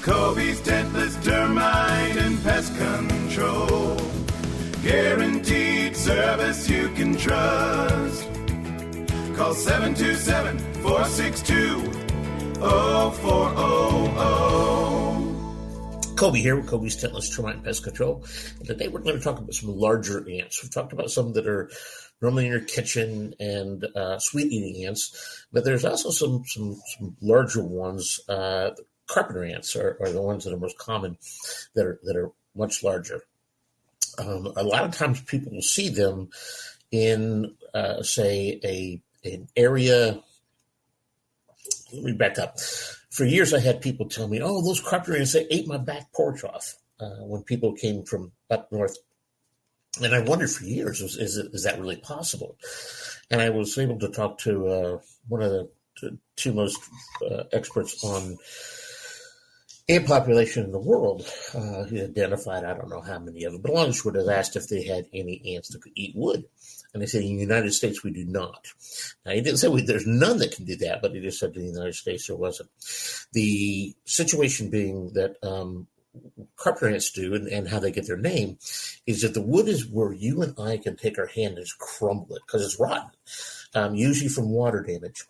Coby's Tentless termite and pest control. Guaranteed service you can trust. Call 727-462-0400. Coby here with Coby's Tentless Termite and Pest Control. And today we're going to talk about some larger ants. We've talked about some that are normally in your kitchen and sweet-eating ants, but there's also some larger ones. Carpenter ants are the ones that are most common that are much larger. A lot of times people will see them in, say, an area. Let me back up. For years, I had people tell me, "Oh, those carpenter ants, they ate my back porch off." When people came from up north, and I wondered for years, is that really possible? And I was able to talk to one of the two most experts on ant population in the world. He identified, I don't know how many of them, but long and short, I was asked if they had any ants that could eat wood. And they said, in the United States, we do not. Now, he didn't say there's none that can do that, but he just said in the United States there wasn't. The situation being that carpenter ants do, and how they get their name, is that the wood is where you and I can take our hand and just crumble it because it's rotten, usually from water damage.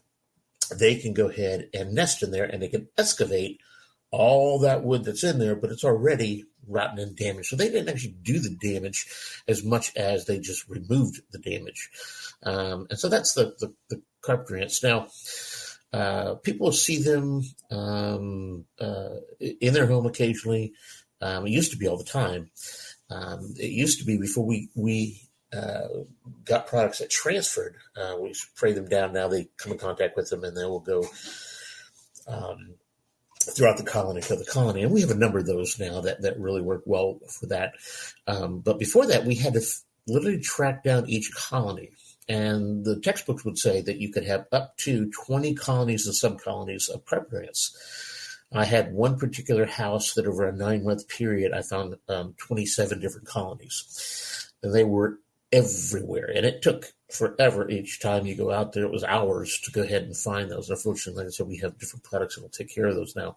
They can go ahead and nest in there, and they can excavate all that wood that's in there, but it's already rotten and damaged. So they didn't actually do the damage as much as they just removed the damage. And so that's the carpenter ants. Now, people see them in their home occasionally. It used to be all the time. It used to be before we got products that transferred. We spray them down. Now they come in contact with them, and they will go throughout the colony. And we have a number of those now that really work well for that. But before that, we had to literally track down each colony. And the textbooks would say that you could have up to 20 colonies and subcolonies of carpenter ants. I had one particular house that over a 9-month period, I found 27 different colonies. And they were everywhere. And it took forever each time you go out there. It was hours to go ahead and find those. Unfortunately, like I said, we have different products that will take care of those now.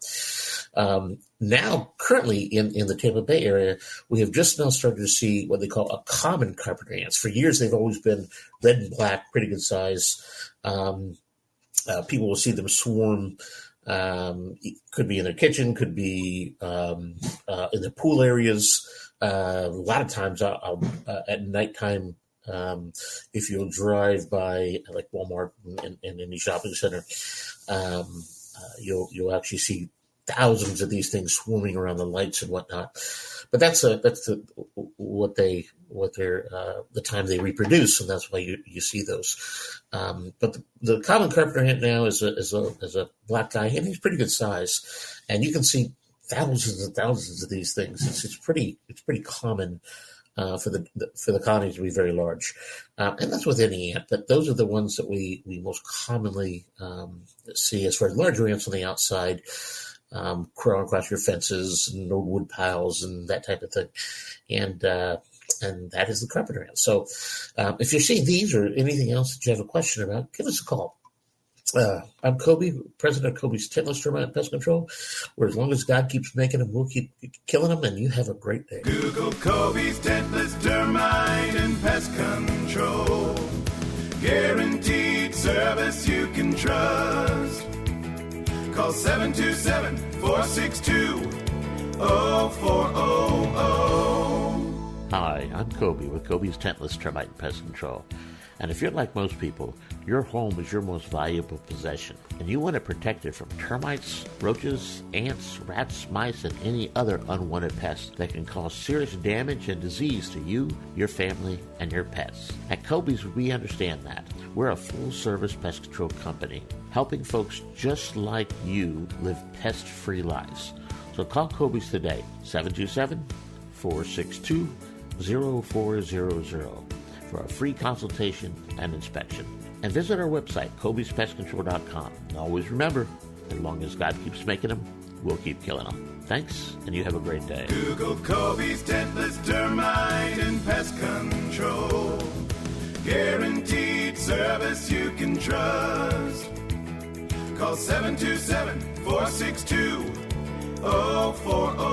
Now, currently in the Tampa Bay area, we have just now started to see what they call a common carpenter ants. For years, they've always been red and black, pretty good size. People will see them swarm. Could be in their kitchen, could be in the pool areas. A lot of times I'll at nighttime, if you'll drive by like Walmart and any shopping center, you'll actually see thousands of these things swarming around the lights and whatnot. But that's the time they reproduce, and that's why you see those. But the common carpenter ant now is a black guy, and he's pretty good size, and you can see thousands and thousands of these things. It's pretty common for the colonies to be very large, and that's with any ant. But those are the ones that we most commonly see as far as larger ants on the outside, crawling across your fences and old wood piles and that type of thing, and that is the carpenter ant. So, if you see these or anything else that you have a question about, give us a call. I'm Coby, president of Coby's Tentless Termite and Pest Control, where as long as God keeps making them, we'll keep killing them, and you have a great day. Google Coby's Tentless Termite and Pest Control. Guaranteed service you can trust. Call 727-462-0400. Hi, I'm Coby with Coby's Tentless Termite and Pest Control. And if you're like most people, your home is your most valuable possession, and you want to protect it from termites, roaches, ants, rats, mice, and any other unwanted pests that can cause serious damage and disease to you, your family, and your pets. At Coby's, we understand that. We're a full-service pest control company, helping folks just like you live pest-free lives. So call Coby's today, 727-462-0400. for a free consultation and inspection. And visit our website, Coby'sPestControl.com. And always remember, as long as God keeps making them, we'll keep killing them. Thanks, and you have a great day. Google Coby's Tentless Termite and Pest Control. Guaranteed service you can trust. Call 727-462-0400. 040.